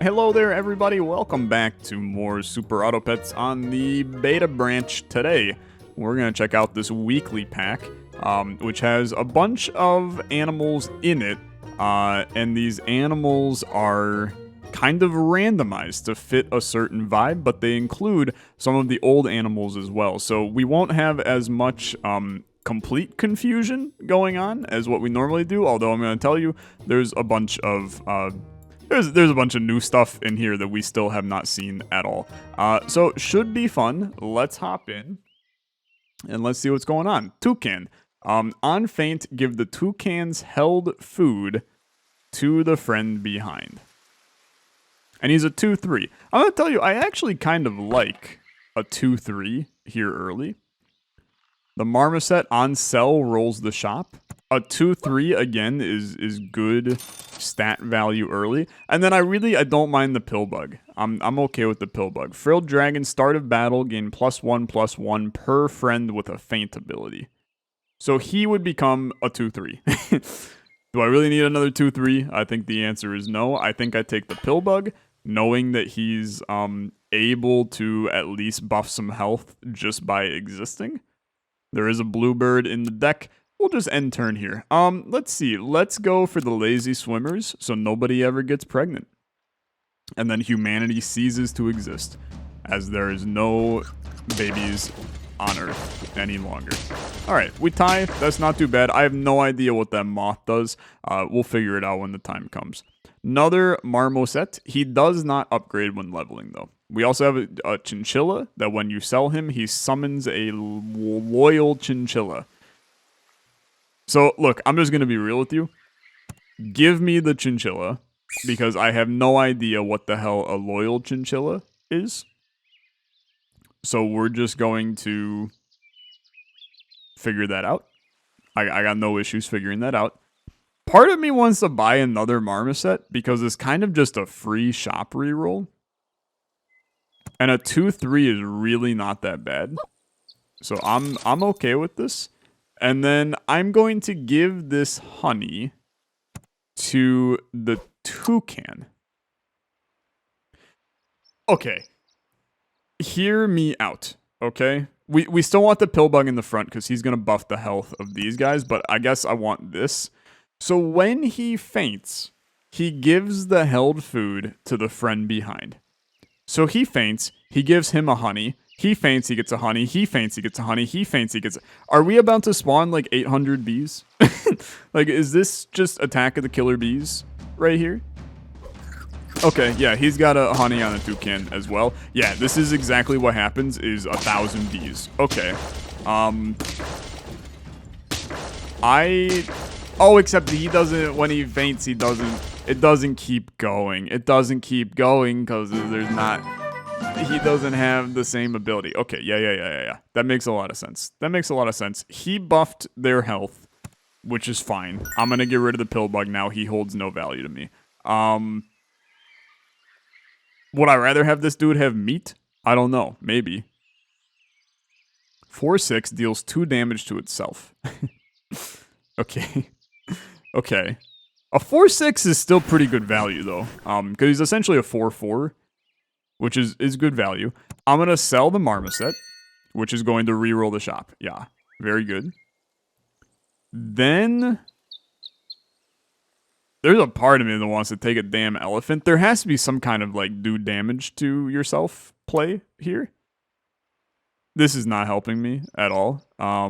Hello there, everybody. Welcome back to more Super Auto Pets on the beta branch. Today, we're going to check out this weekly pack, which has a bunch of animals in it, and these animals are kind of randomized to fit a certain vibe, but they include some of the old animals as well. So we won't have as much complete confusion going on as what we normally do, although I'm going to tell you there's a bunch of There's a bunch of new stuff in here that we still have not seen at all. So should be fun. Let's hop in and let's see what's going on. Toucan. On faint, give the toucan's held food to the friend behind. And he's a 2-3. I'm going to tell you, I actually kind of like a 2-3 here early. The Marmoset on sell rolls the shop. A 2-3 again is good stat value early. And then I don't mind the Pillbug. I'm okay with the Pillbug. Frilled Dragon, start of battle, gain +1/+1 per friend with a faint ability. So he would become a 2-3. Do I really need another 2-3? I think the answer is no. I think I take the Pillbug, knowing that he's able to at least buff some health just by existing. There is a Bluebird in the deck. We'll just end turn here. Let's see. Let's go for the lazy swimmers so nobody ever gets pregnant. And then humanity ceases to exist as there is no babies on Earth any longer. Alright, we tie. That's not too bad. I have no idea what that moth does. We'll figure it out when the time comes. Another Marmoset. He does not upgrade when leveling though. We also have a chinchilla that when you sell him, he summons a loyal chinchilla. So, look, I'm just going to be real with you. Give me the chinchilla, because I have no idea what the hell a loyal chinchilla is. So, we're just going to figure that out. I got no issues figuring that out. Part of me wants to buy another Marmoset, because it's kind of just a free shop reroll. And a 2-3 is really not that bad. So, I'm okay with this. And then I'm going to give this honey to the toucan. Okay. Hear me out, okay? We still want the Pillbug in the front because he's going to buff the health of these guys, but I guess I want this. So when he faints, he gives the held food to the friend behind. So he faints, he gives him a honey. He faints, he gets a honey. He faints, he gets a honey. He faints, he gets a... Are we about to spawn like 800 bees? Like, is this just Attack of the Killer Bees right here? Okay, yeah, he's got a honey on a toucan as well. Yeah, this is exactly what happens is 1,000 bees. Okay. Oh, except he doesn't... When he faints, he doesn't... It doesn't keep going. It doesn't keep going because there's not... He doesn't have the same ability. Okay, yeah. That makes a lot of sense. He buffed their health, which is fine. I'm going to get rid of the Pillbug now. He holds no value to me. Would I rather have this dude have meat? I don't know. Maybe. 4/6 deals 2 damage to itself. Okay. Okay. A 4/6 is still pretty good value, though. Because he's essentially a 4/4. Which is good value. I'm going to sell the Marmoset, which is going to reroll the shop. Yeah, very good. Then, there's a part of me that wants to take a damn elephant. There has to be some kind of, like, do damage to yourself play here. This is not helping me at all. I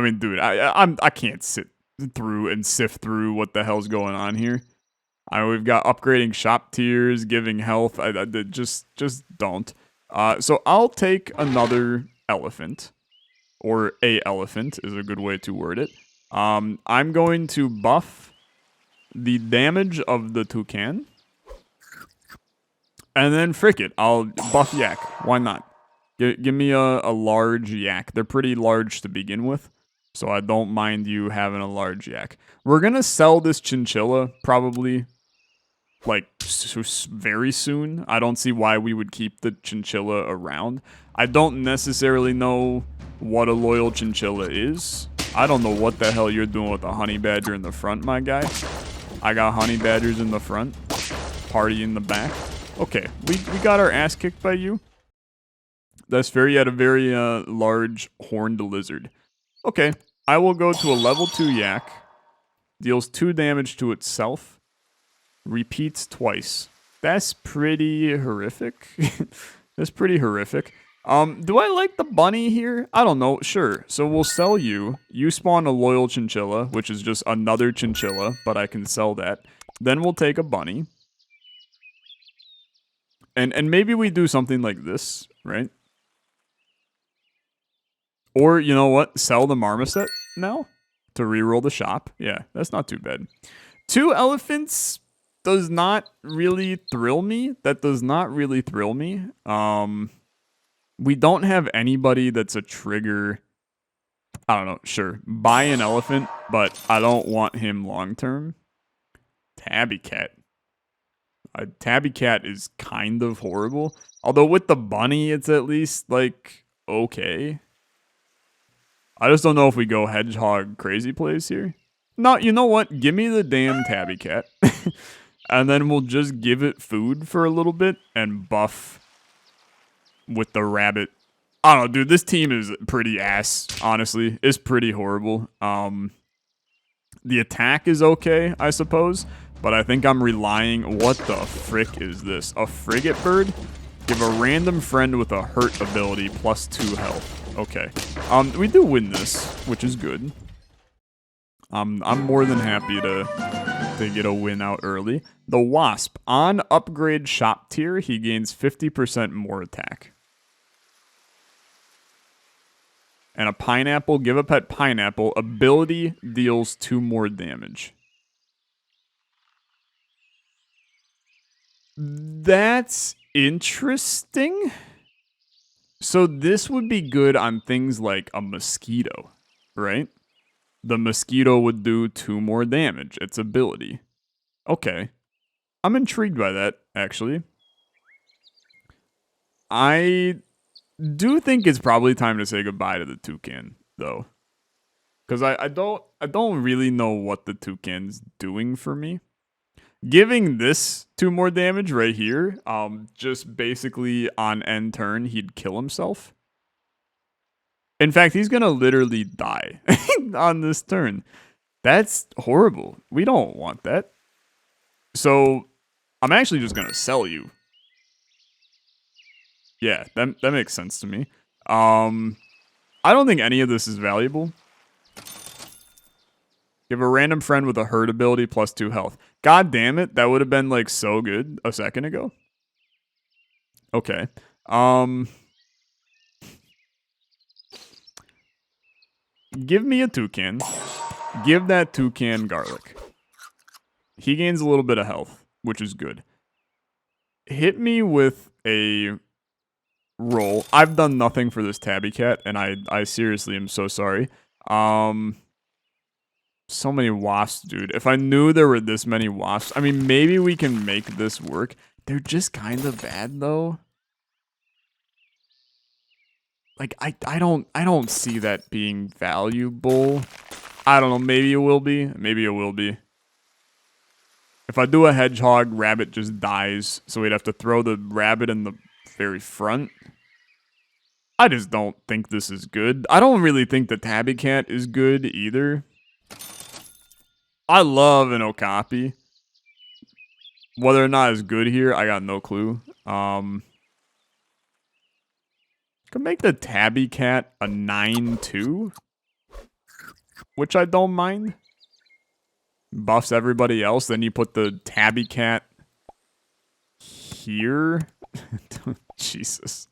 mean, dude, I can't sit through and sift through what the hell's going on here. We've got upgrading shop tiers, giving health. Just don't. So I'll take another elephant, or a elephant is a good way to word it. I'm going to buff the damage of the toucan, and then frick it, I'll buff yak. Why not? Give me a large yak. They're pretty large to begin with, so I don't mind you having a large yak. We're gonna sell this chinchilla probably. Like, very soon. I don't see why we would keep the chinchilla around. I don't necessarily know what a loyal chinchilla is. I don't know what the hell you're doing with a honey badger in the front, my guy. I got honey badgers in the front. party in the back. Okay, we got our ass kicked by you. That's fair. You had a very large horned lizard. Okay, I will go to a level 2 yak. Deals 2 damage to itself. Repeats twice. That's pretty horrific. That's pretty horrific. Do I like the bunny here? I don't know. Sure. So we'll sell you. You spawn a loyal chinchilla, which is just another chinchilla, but I can sell that. Then we'll take a bunny. And maybe we do something like this, right? Or, you know what? Sell the marmoset now to reroll the shop. Yeah, that's not too bad. 2 elephants does not really thrill me. That does not really thrill me. We don't have anybody that's a trigger. I don't know. Sure, buy an elephant, but I don't want him long term. Tabby cat. A tabby cat is kind of horrible. Although with the bunny, it's at least like okay. I just don't know if we go hedgehog crazy plays here. No, you know what? Give me the damn tabby cat. And then we'll just give it food for a little bit and buff with the rabbit. I don't know, dude. This team is pretty ass, honestly. It's pretty horrible. The attack is okay, I suppose. But I think I'm relying... What the frick is this? A frigate bird? Give a random friend with a hurt ability plus 2 health. Okay. We do win this, which is good. I'm more than happy to get a win out early. The Wasp. On upgrade shop tier, he gains 50% more attack. And a pineapple. Give a pet pineapple. Ability deals 2 more damage. That's interesting. So this would be good on things like a mosquito, right? The mosquito would do 2 more damage. Its ability. Okay. I'm intrigued by that, actually. I do think it's probably time to say goodbye to the toucan, though. Because I don't really know what the toucan's doing for me. Giving this 2 more damage right here, just basically on end turn, he'd kill himself. In fact, he's gonna literally die on this turn. That's horrible. We don't want that. So, I'm actually just gonna sell you. Yeah, that makes sense to me. I don't think any of this is valuable. Give a random friend with a hurt ability plus 2 health. God damn it, that would have been like so good a second ago. Okay. Give me a toucan. Give that toucan garlic. He gains a little bit of health, which is good. Hit me with a roll. I've done nothing for this tabby cat, and I seriously am so sorry. So many wasps, dude. If I knew there were this many wasps, I mean, maybe we can make this work. They're just kind of bad, though. Like, I don't see that being valuable. I don't know. Maybe it will be. Maybe it will be. If I do a hedgehog, rabbit just dies. So we'd have to throw the rabbit in the very front. I just don't think this is good. I don't really think the tabby cat is good either. I love an okapi. Whether or not it's good here, I got no clue. Could make the tabby cat a 9-2. Which I don't mind. Buffs everybody else. Then you put the tabby cat here. Jesus.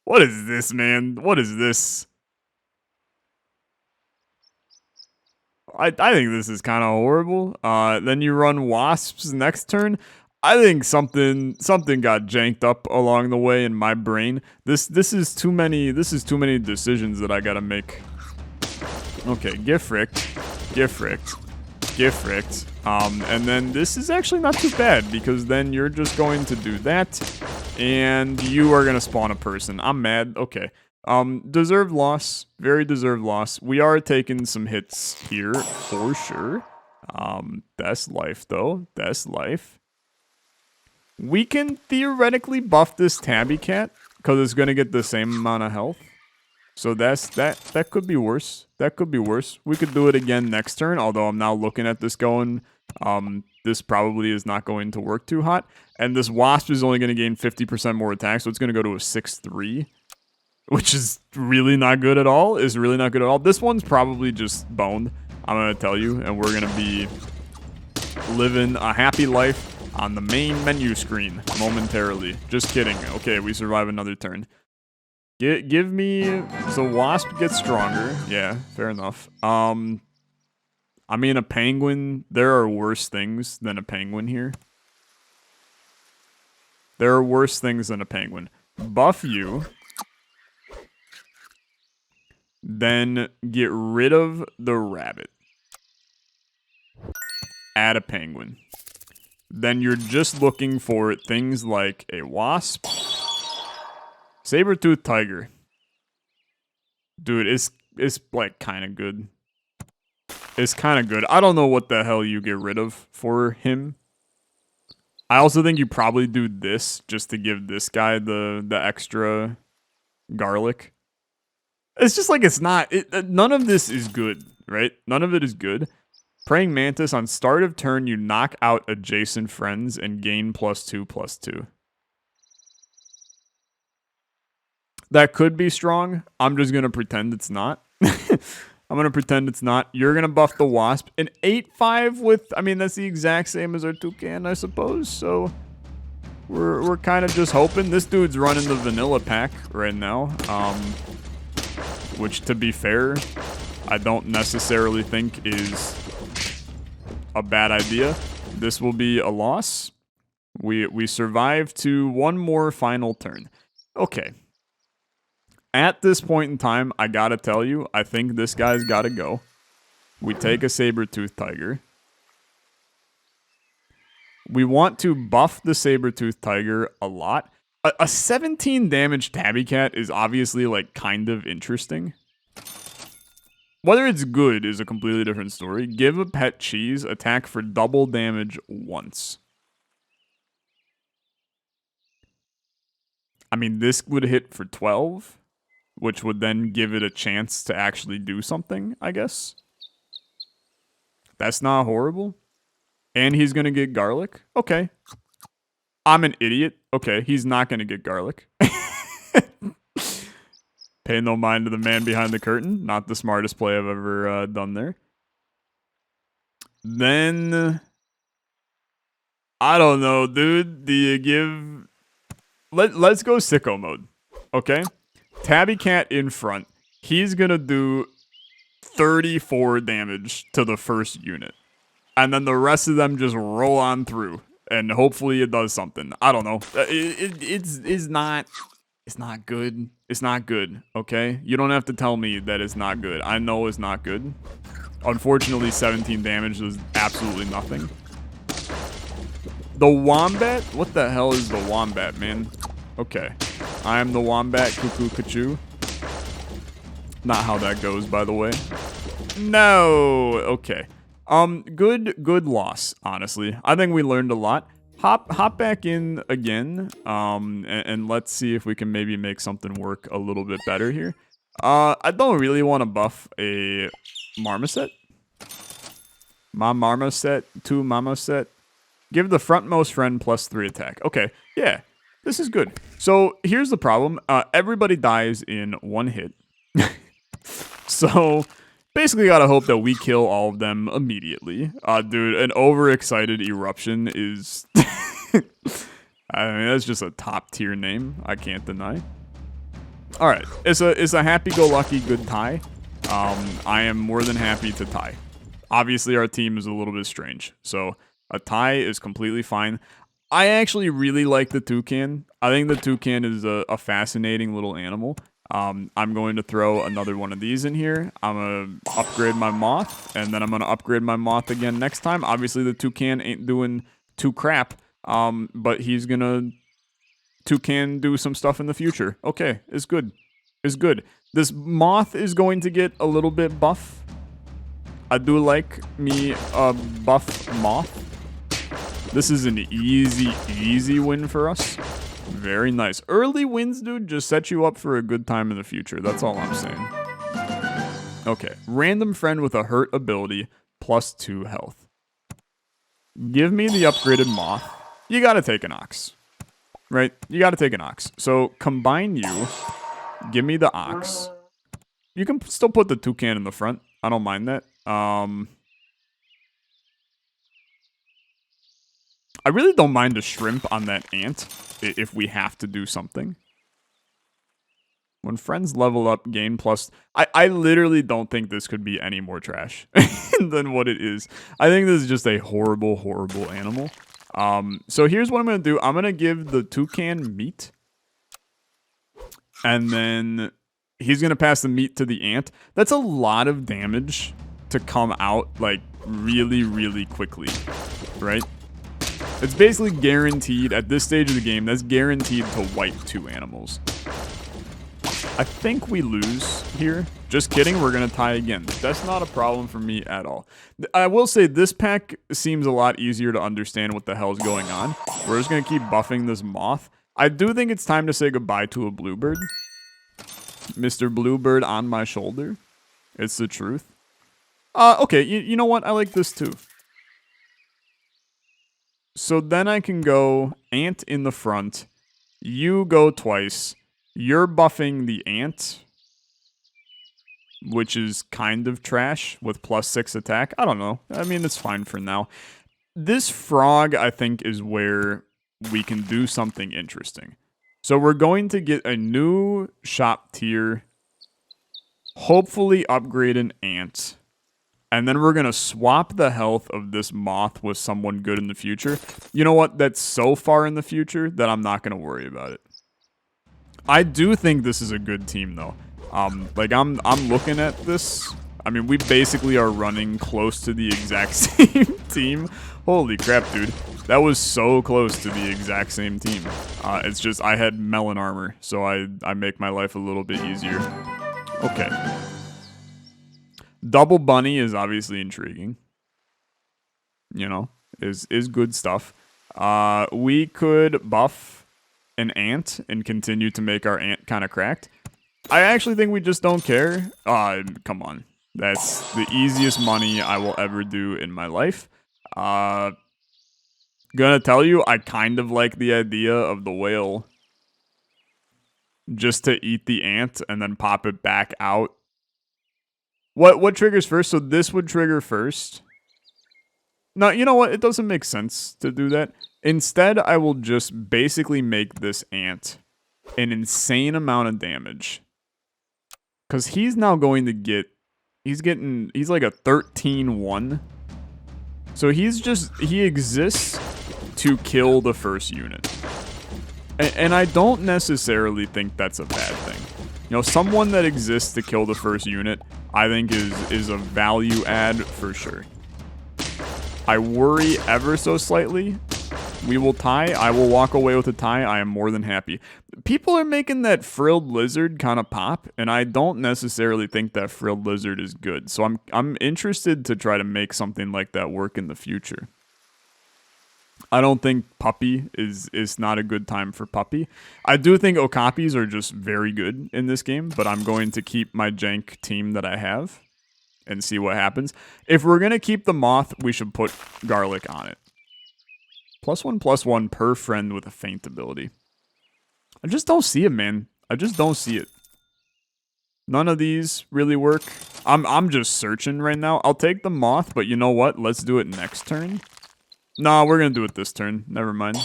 What is this, man? What is this? I think this is kind of horrible. Then you run wasps next turn. I think something got janked up along the way in my brain. This is too many decisions that I gotta make. Okay, get fricked. Get fricked. Get fricked. And then this is actually not too bad because then you're just going to do that and you are gonna spawn a person. I'm mad. Okay. Deserved loss. Very deserved loss. We are taking some hits here for sure. That's life though. That's life. We can theoretically buff this tabby cat because it's going to get the same amount of health. So that could be worse. That could be worse. We could do it again next turn, although I'm now looking at this going, this probably is not going to work too hot. And this wasp is only going to gain 50% more attack, so it's going to go to a 6-3, which is really not good at all. Is really not good at all. This one's probably just boned, I'm going to tell you, and we're going to be living a happy life on the main menu screen momentarily. Just kidding. Okay, we survive another turn. Give me... So wasp gets stronger. Yeah, fair enough. I mean, a penguin... There are worse things than a penguin here. There are worse things than a penguin. Buff you. Then get rid of the rabbit. Add a penguin. Then you're just looking for things like a wasp. Saber-toothed tiger. Dude, it's like kind of good. It's kind of good. I don't know what the hell you get rid of for him. I also think you probably do this just to give this guy the extra garlic. It's just like it's not... none of this is good, right? None of it is good. Praying Mantis, on start of turn, you knock out adjacent friends and gain +2/+2. That could be strong. I'm just going to pretend it's not. I'm going to pretend it's not. You're going to buff the wasp. An 8/5 with... I mean, that's the exact same as our toucan, I suppose. So, we're kind of just hoping. This dude's running the vanilla pack right now. Which, to be fair, I don't necessarily think is a bad idea. This will be a loss. We survive to one more final turn. Okay. At this point in time, I gotta tell you, I think this guy's gotta go. We take a saber-toothed tiger. We want to buff the saber-toothed tiger a lot. A 17 damage tabby cat is obviously, like, kind of interesting. Whether it's good is a completely different story. Give a pet cheese, attack for double damage once. I mean, this would hit for 12. Which would then give it a chance to actually do something, I guess. That's not horrible. And he's going to get garlic? Okay. I'm an idiot. Okay, he's not going to get garlic. Pay no mind to the man behind the curtain. Not the smartest play I've ever done there. Then... I don't know, dude. Do you give... Let's go sicko mode. Okay? Tabby cat in front. He's gonna do 34 damage to the first unit. And then the rest of them just roll on through. And hopefully it does something. I don't know. It's not good. It's not good, okay? You don't have to tell me that it's not good. I know it's not good. Unfortunately, 17 damage is absolutely nothing. The wombat? What the hell is the wombat, man? Okay. I am the wombat, cuckoo, kachoo. Not how that goes, by the way. No! Okay. Good loss, honestly. I think we learned a lot. Hop back in again, and let's see if we can maybe make something work a little bit better here. I don't really want to buff a marmoset. My marmoset, two marmoset. Give the frontmost friend +3 attack. Okay, yeah. This is good. So, here's the problem. Everybody dies in one hit. So, basically gotta hope that we kill all of them immediately. Dude, an overexcited eruption is... I mean, that's just a top tier name. I can't deny. Alright, it's a happy-go-lucky good tie. I am more than happy to tie. Obviously, our team is a little bit strange. So, a tie is completely fine. I actually really like the toucan. I think the toucan is a fascinating little animal. I'm going to throw another one of these in here. I'm going to upgrade my moth, and then I'm going to upgrade my moth again next time. Obviously, the toucan ain't doing too crap, but he's going to toucan do some stuff in the future. Okay, it's good. It's good. This moth is going to get a little bit buff. I do like me a buff moth. This is an easy win for us. Very nice. Early wins, dude, just set you up for a good time in the future. That's all I'm saying. Okay. Random friend with a hurt ability, +2 health. Give me the upgraded moth. You gotta take an ox. Right? You gotta take an ox. So combine you. Give me the ox. You can still put the toucan in the front. I don't mind that. I really don't mind the shrimp on that ant if we have to do something. When friends level up, gain plus... I literally don't think this could be any more trash than what it is. I think this is just a horrible, horrible animal. So here's what I'm going to do. I'm going to give the toucan meat. And then he's going to pass the meat to the ant. That's a lot of damage to come out, like, really, really quickly. Right? It's basically guaranteed, at this stage of the game, that's guaranteed to wipe 2 animals. I think we lose here. Just kidding, we're going to tie again. That's not a problem for me at all. I will say this pack seems a lot easier to understand what the hell's going on. We're just going to keep buffing this moth. I do think it's time to say goodbye to a bluebird. Mr. Bluebird on my shoulder. It's the truth. Okay, you know what? I like this too. So then I can go ant in the front. You go twice. You're buffing the ant, which is kind of trash with +6 attack. I don't know. I mean, it's fine for now. This frog, I think, is where we can do something interesting. So we're going to get a new shop tier, hopefully upgrade an ant, and then we're going to swap the health of this moth with someone good in the future. You know what? That's so far in the future that I'm not going to worry about it. I do think this is a good team, though. Like, I'm looking at this. I mean, we basically are running close to the exact same team. Holy crap, dude. That was so close to the exact same team. It's just I had melon armor, so I make my life a little bit easier. Okay. Double bunny is obviously intriguing. You know, is good stuff. We could buff an ant and continue to make our ant kind of cracked. I actually think we just don't care. Come on. That's the easiest money I will ever do in my life. Gonna tell you, I kind of like the idea of the whale just to eat the ant and then pop it back out. What triggers first? So this would trigger first. No, you know what? It doesn't make sense to do that. Instead, I will just basically make this ant an insane amount of damage. Because he's now going to get... He's like a 13-1. So he exists to kill the first unit. And I don't necessarily think that's a bad thing. You know, someone that exists to kill the first unit, I think is a value add for sure. I worry ever so slightly. We will tie. I will walk away with a tie. I am more than happy. People are making that frilled lizard kind of pop, and I don't necessarily think that frilled lizard is good. So I'm interested to try to make something like that work in the future. I don't think puppy is not a good time for puppy. I do think okapis are just very good in this game, but I'm going to keep my jank team that I have and see what happens. If we're going to keep the moth, we should put garlic on it. +1/+1 per friend with a feint ability. I just don't see it, man. I just don't see it. None of these really work. I'm just searching right now. I'll take the moth, but you know what? Let's do it next turn. No, we're going to do it this turn. Never mind.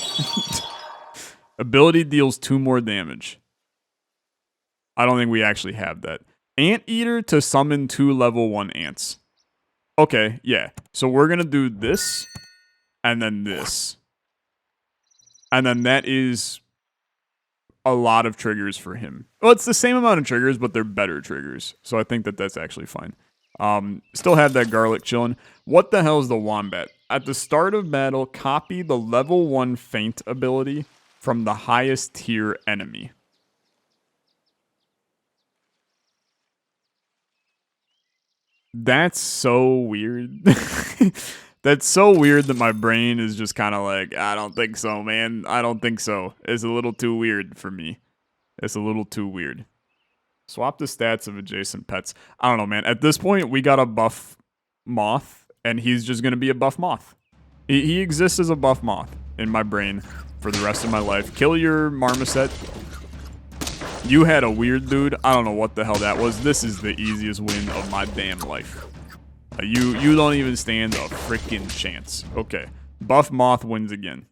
Ability deals 2 more damage. I don't think we actually have that. Anteater to summon 2 level 1 ants. Okay, yeah. So we're going to do this, and then this. And then that is a lot of triggers for him. Well, it's the same amount of triggers, but they're better triggers. So I think that that's actually fine. Still have that garlic chilling. What the hell is the wombat? At the start of battle, copy the level 1 feint ability from the highest tier enemy. That's so weird. That's so weird that my brain is just kind of like, I don't think so, man. I don't think so. It's a little too weird for me. It's a little too weird. Swap the stats of adjacent pets. I don't know, man. At this point, we got a buff moth, and he's just going to be a buff moth. He exists as a buff moth in my brain for the rest of my life. Kill your marmoset. You had a weird dude. I don't know what the hell that was. This is the easiest win of my damn life. You don't even stand a freaking chance. Okay. Buff moth wins again.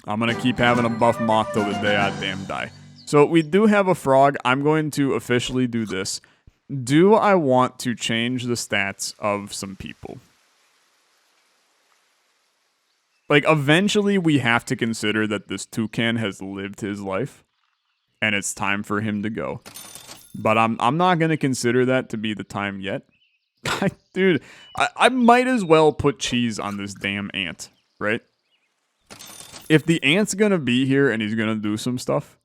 I'm going to keep having a buff moth till the day I damn die. So we do have a frog. I'm going to officially do this. Do I want to change the stats of some people? Like, eventually we have to consider that this toucan has lived his life. And it's time for him to go. But I'm not going to consider that to be the time yet. Dude, I might as well put cheese on this damn ant, right? If the ant's gonna be here and he's gonna do some stuff,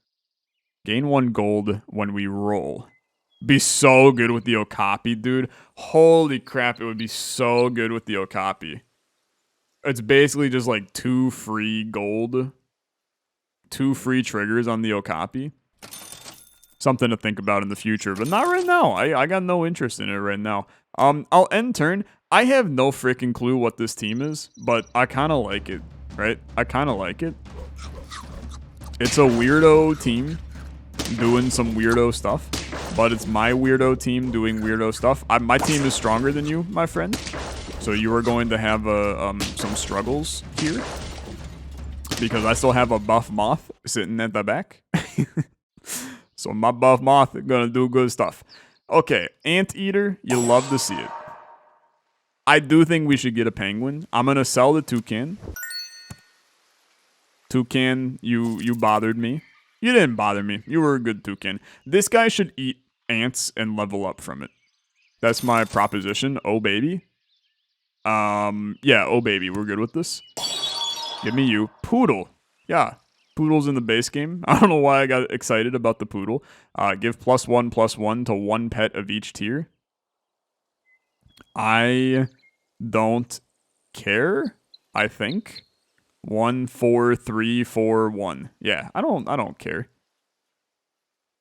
gain 1 gold when we roll. Be so good with the Okapi, dude. Holy crap, it would be so good with the Okapi. It's basically just like 2 free gold. 2 free triggers on the Okapi. Something to think about in the future, but not right now. I got no interest in it right now. I'll end turn. I have no freaking clue what this team is, but I kind of like it, right? I kind of like it. It's a weirdo team doing some weirdo stuff, but it's my weirdo team doing weirdo stuff. My team is stronger than you, my friend, so you are going to have some struggles here because I still have a buff moth sitting at the back. So my buff moth is gonna do good stuff. Okay, anteater, you love to see it. I do think we should get a penguin. I'm gonna sell the toucan. Toucan, you bothered me. You didn't bother me. You were a good toucan. This guy should eat ants and level up from it. That's my proposition. Oh baby. Yeah, oh baby, we're good with this. Give me you. Poodle. Yeah. Poodle's in the base game. I don't know why I got excited about the poodle. Give +1/+1 to 1 pet of each tier. I don't care, I think. 1, 4, 3, 4, 1. Yeah, I don't care.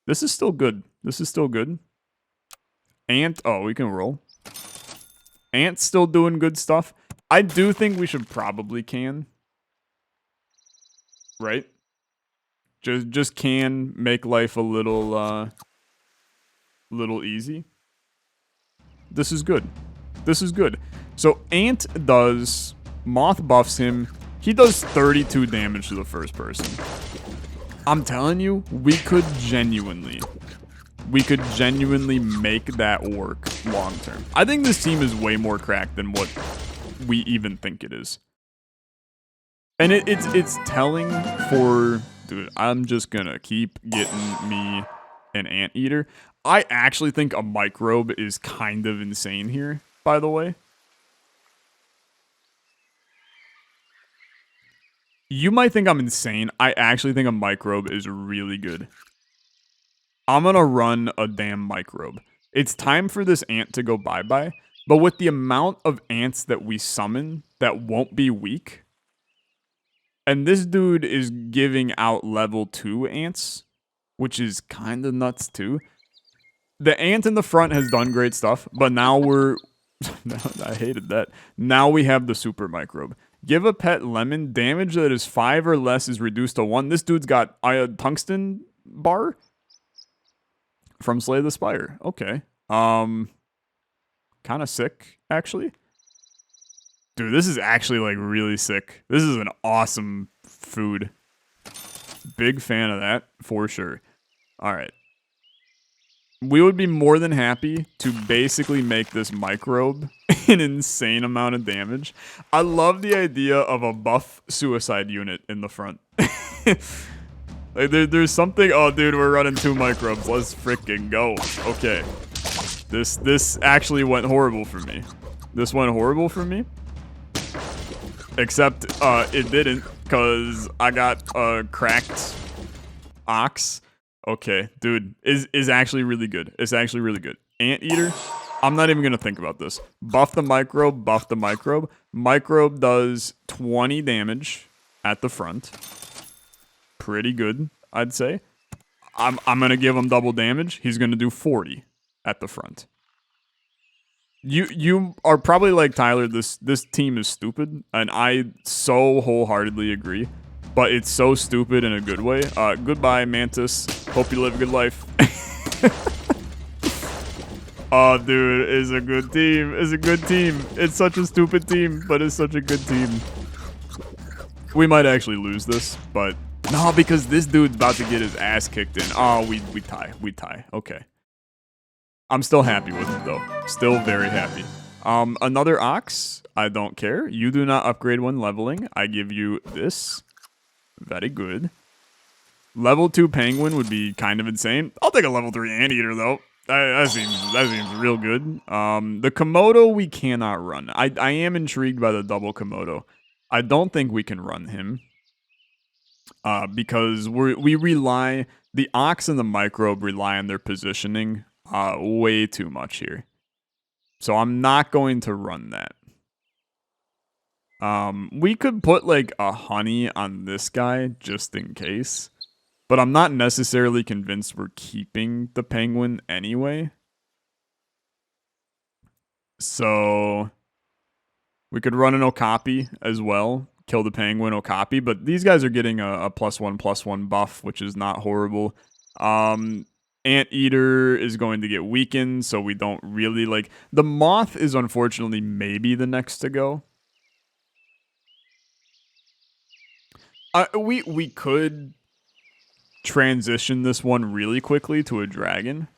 This is still good. This is still good. Ant, oh, we can roll. Ant's still doing good stuff. I do think we should probably can. Right? Just can make life a little easy. This is good. This is good. So Ant does, Moth buffs him. He does 32 damage to the first person. I'm telling you, we could genuinely make that work long term. I think this team is way more cracked than what we even think it is. And it's telling for... Dude, I'm just gonna keep getting me an anteater. I actually think a microbe is kind of insane here, by the way. You might think I'm insane. I actually think a microbe is really good. I'm gonna run a damn microbe. It's time for this ant to go bye-bye, but with the amount of ants that we summon that won't be weak... And this dude is giving out level 2 ants, which is kind of nuts too. The ant in the front has done great stuff, but now we're... I hated that. Now we have the super microbe. Give a pet lemon. Damage that is 5 or less is reduced to 1. This dude's got a tungsten bar from Slay the Spire. Okay. Kind of sick, actually. Dude, this is actually, like, really sick. This is an awesome food. Big fan of that, for sure. All right. We would be more than happy to basically make this microbe an insane amount of damage. I love the idea of a buff suicide unit in the front. Like, there's something... Oh, dude, we're running 2 microbes. Let's freaking go. Okay. This actually went horrible for me. This went horrible for me. Except it didn't, because I got a cracked ox. Okay, dude, is actually really good. It's actually really good. Anteater, I'm not even going to think about this. Buff the microbe, buff the microbe. Microbe does 20 damage at the front. Pretty good, I'd say. I'm going to give him double damage. He's going to do 40 at the front. You are probably like, Tyler, this team is stupid, and I so wholeheartedly agree. But it's so stupid in a good way. Goodbye, Mantis. Hope you live a good life. Oh, dude, it's a good team. It's a good team. It's such a stupid team, but it's such a good team. We might actually lose this, but no, because this dude's about to get his ass kicked in. Oh, we tie. We tie. Okay. I'm still happy with it, though. Still very happy. Another ox. I don't care. You do not upgrade when leveling. I give you this. Very good. Level 2 penguin would be kind of insane. I'll take a level 3 anteater, though. That seems real good. The Komodo we cannot run. I am intrigued by the double Komodo. I don't think we can run him. Because we rely... The ox and the microbe rely on their positioning way too much here. So I'm not going to run that. We could put like a honey on this guy just in case. But I'm not necessarily convinced we're keeping the penguin anyway. So we could run an Okapi as well. Kill the penguin, Okapi. But these guys are getting a +1/+1 buff, which is not horrible. Anteater is going to get weakened, so we don't really like... The moth is unfortunately maybe the next to go. We could transition this one really quickly to a dragon.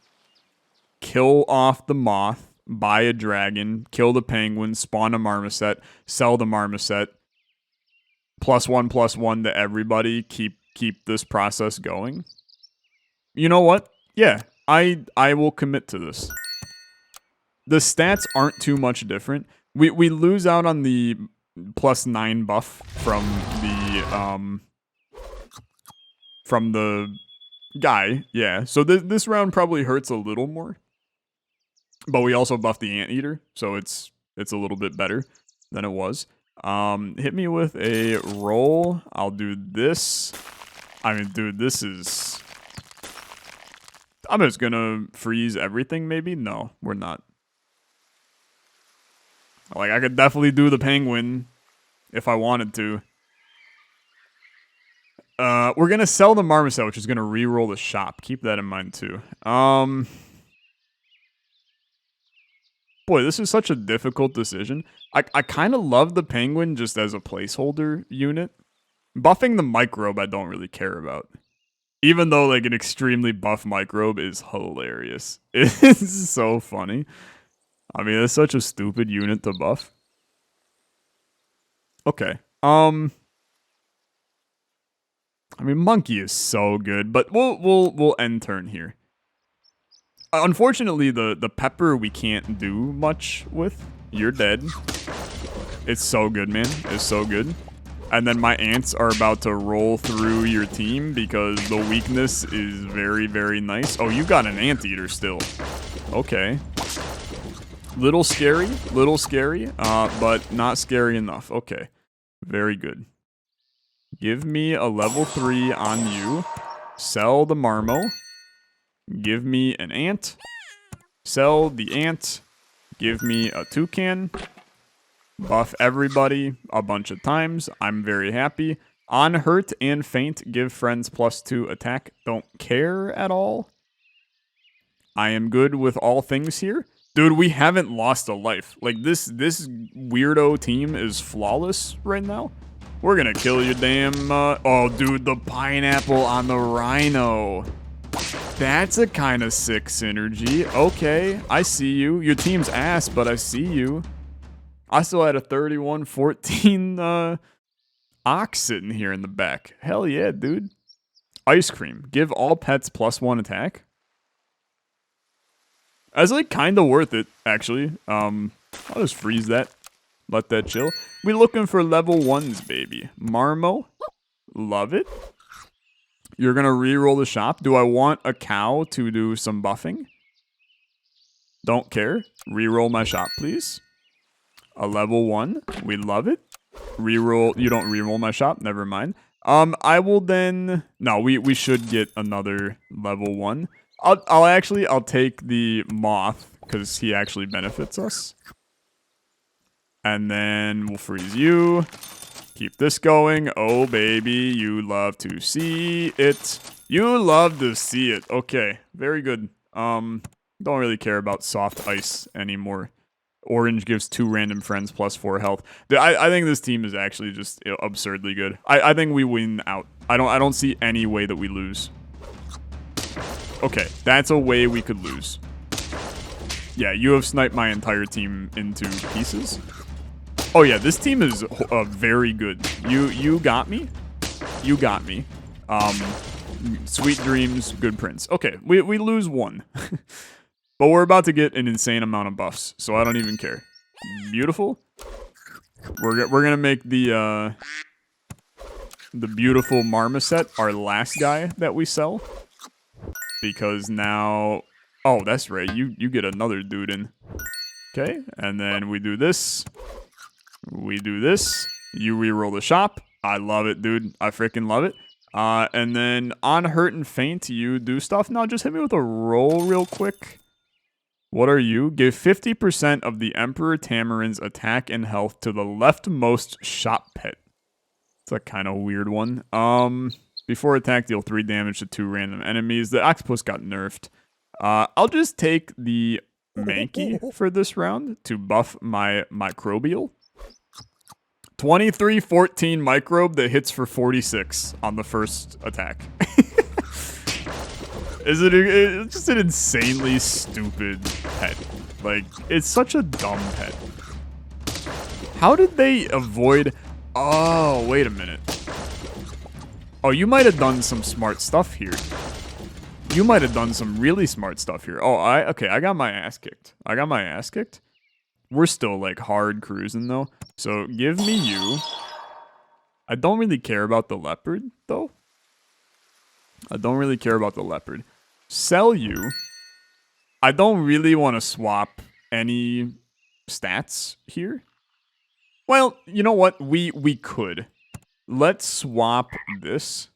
Kill off the moth, buy a dragon, kill the penguin, spawn a marmoset, sell the marmoset. +1/+1 to everybody. Keep this process going. You know what? Yeah, I will commit to this. The stats aren't too much different. We lose out on the +9 buff from the guy. Yeah, so this round probably hurts a little more. But we also buffed the anteater, so it's a little bit better than it was. Hit me with a roll. I'll do this. I mean, dude, this is... I'm just gonna freeze everything, maybe? No, we're not. Like, I could definitely do the penguin if I wanted to. We're gonna sell the marmoset, which is gonna re-roll the shop. Keep that in mind, too. Boy, this is such a difficult decision. I kind of love the penguin just as a placeholder unit. Buffing the microbe I don't really care about. Even though like an extremely buff microbe is hilarious. It's so funny. I mean, it's such a stupid unit to buff. Okay. I mean, monkey is so good, but we'll end turn here. Unfortunately, the pepper we can't do much with. You're dead. It's so good, man. It's so good. And then my ants are about to roll through your team because the weakness is very, very nice. Oh, you got an anteater still. Okay. Little scary, but not scary enough. Okay. Very good. Give me a level 3 on you. Sell the marmo. Give me an ant. Sell the ant. Give me a toucan. Buff everybody a bunch of times. I'm very happy. On hurt and faint, give friends +2 attack. Don't care at all. I am good with all things here. Dude, we haven't lost a life. Like, this weirdo team is flawless right now. We're gonna kill you, damn... oh, dude, the pineapple on the rhino. That's a kind of sick synergy. Okay, I see you. Your team's ass, but I see you. I still had a 31-14 ox sitting here in the back. Hell yeah, dude. Ice cream. Give all pets +1 attack. That's like kind of worth it, actually. I'll just freeze that. Let that chill. We looking for level 1s, baby. Marmo. Love it. You're going to re-roll the shop. Do I want a cow to do some buffing? Don't care. Re-roll my shop, please. A level 1. We love it. Reroll. You don't reroll my shop. Never mind. I will then... No, we should get another level 1. I'll take the moth because he actually benefits us. And then we'll freeze you. Keep this going. Oh, baby, you love to see it. You love to see it. Okay, very good. Don't really care about soft ice anymore. Orange gives 2 random friends plus 4 health. I think this team is actually just absurdly good. I think we win out. I don't see any way that we lose. Okay, that's a way we could lose. Yeah, you have sniped my entire team into pieces. Oh yeah, this team is very good. You got me. You got me. Sweet dreams, good prince. Okay, we lose 1. But we're about to get an insane amount of buffs, so I don't even care. Beautiful. We're gonna make the beautiful marmoset our last guy that we sell. Because now... Oh, that's right. You get another dude in. Okay, and then we do this. We do this. You reroll the shop. I love it, dude. I freaking love it. And then on hurt and faint, you do stuff. Now, just hit me with a roll real quick. What are you? Give 50% of the Emperor Tamarin's attack and health to the leftmost shop pet. It's a kind of weird one. Before attack, deal 3 damage to 2 random enemies. The octopus got nerfed. I'll just take the Mankey for this round to buff my microbial. 23-14 microbe that hits for 46 on the first attack. It's just an insanely stupid pet. Like, it's such a dumb pet. How did they avoid... Oh, wait a minute. Oh, you might have done some smart stuff here. You might have done some really smart stuff here. Oh, okay, I got my ass kicked. I got my ass kicked. We're still, like, hard cruising, though. So, give me you. I don't really care about the leopard, though. I don't really care about the leopard. Sell you. I don't really want to swap any stats here. Well, you know what? We could. Let's swap this.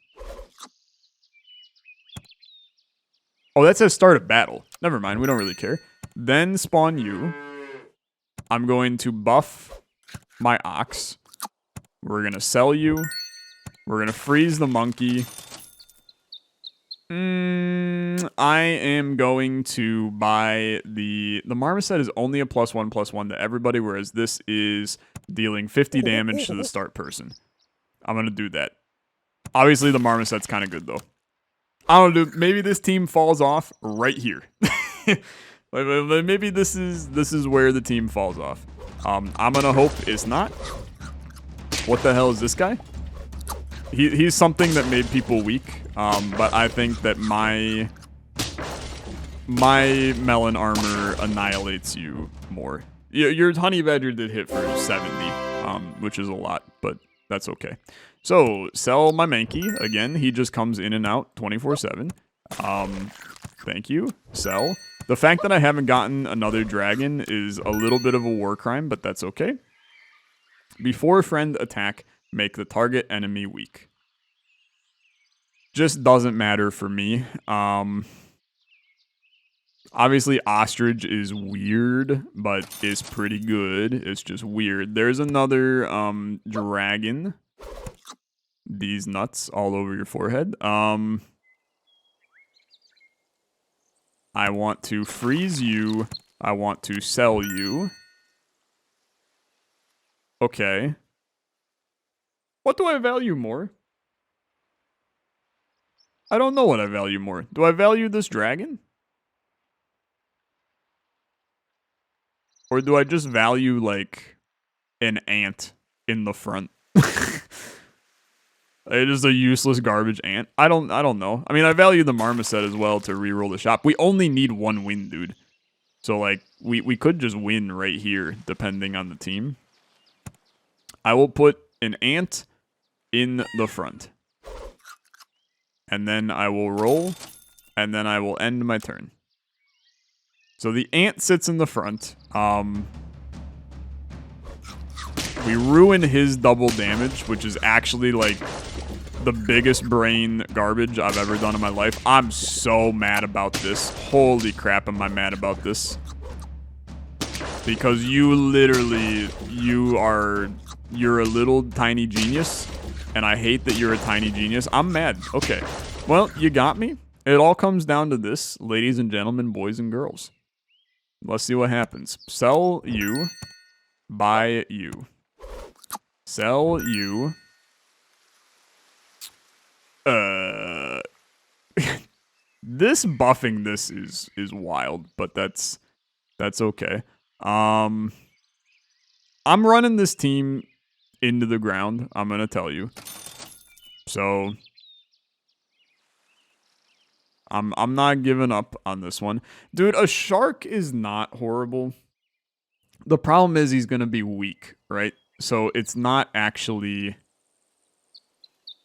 Oh, that says start a battle. Never mind, we don't really care. Then spawn you. I'm going to buff my ox. We're going to sell you. We're going to freeze the monkey. I am going to buy the marmoset is only a +1/+1 to everybody, whereas this is dealing 50 damage to the start person. I'm going to do that. Obviously, the marmoset's kind of good, though. I don't know, maybe this team falls off right here. Maybe this is where the team falls off. I'm going to hope it's not. What the hell is this guy? He's something that made people weak, but I think that my melon armor annihilates you more. Your honey badger did hit for 70, which is a lot, but that's okay. So, sell my Mankey. Again, he just comes in and out 24/7. Thank you. Sell. The fact that I haven't gotten another dragon is a little bit of a war crime, but that's okay. Before friend attack, make the target enemy weak. Just doesn't matter for me. Obviously, ostrich is weird, but it's pretty good. It's just weird. There's another dragon. These nuts all over your forehead. I want to freeze you. I want to sell you. Okay. What do I value more? I don't know what I value more. Do I value this dragon? Or do I just value, like, an ant in the front? It is a useless garbage ant. I don't know. I mean, I value the marmoset as well to reroll the shop. We only need 1 win, dude. So, like, we could just win right here, depending on the team. I will put an ant in the front. And then I will roll, and then I will end my turn. So the ant sits in the front. We ruin his double damage, which is actually, like, the biggest brain garbage I've ever done in my life. I'm so mad about this. Holy crap, am I mad about this. Because you literally, you're a little tiny genius, and I hate that you're a tiny genius. I'm mad. Okay. Well, you got me. It all comes down to this, ladies and gentlemen, boys and girls. Let's see what happens. Sell you. Buy you. Sell you. This buffing this is wild, but that's okay. I'm running this team into the ground, I'm gonna tell you. So I'm not giving up on this one. Dude, a shark is not horrible. The problem is he's gonna be weak, right? So it's not actually...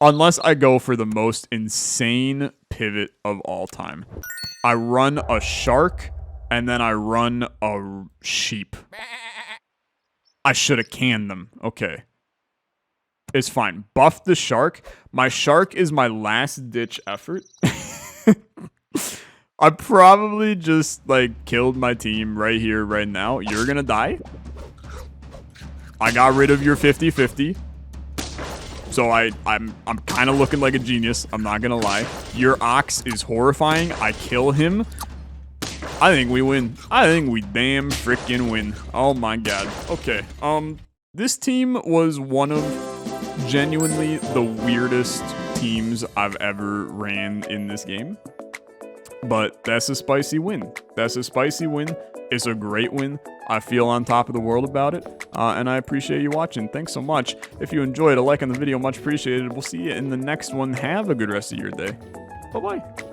Unless I go for the most insane pivot of all time. I run a shark, and then I run a sheep. I should have canned them. Okay. It's fine. Buff the shark. My shark is my last-ditch effort. I probably just, like, killed my team right here, right now. You're gonna die. I got rid of your 50-50. So I'm kind of looking like a genius. I'm not gonna lie. Your ox is horrifying. I kill him. I think we win. I think we damn freaking win. Oh my god. Okay. This team was one of genuinely the weirdest teams I've ever ran in this game. But that's a spicy win. That's a spicy win. It's a great win. I feel on top of the world about it, and I appreciate you watching. Thanks so much. If you enjoyed, a like on the video, much appreciated. We'll see you in the next one. Have a good rest of your day. Bye-bye.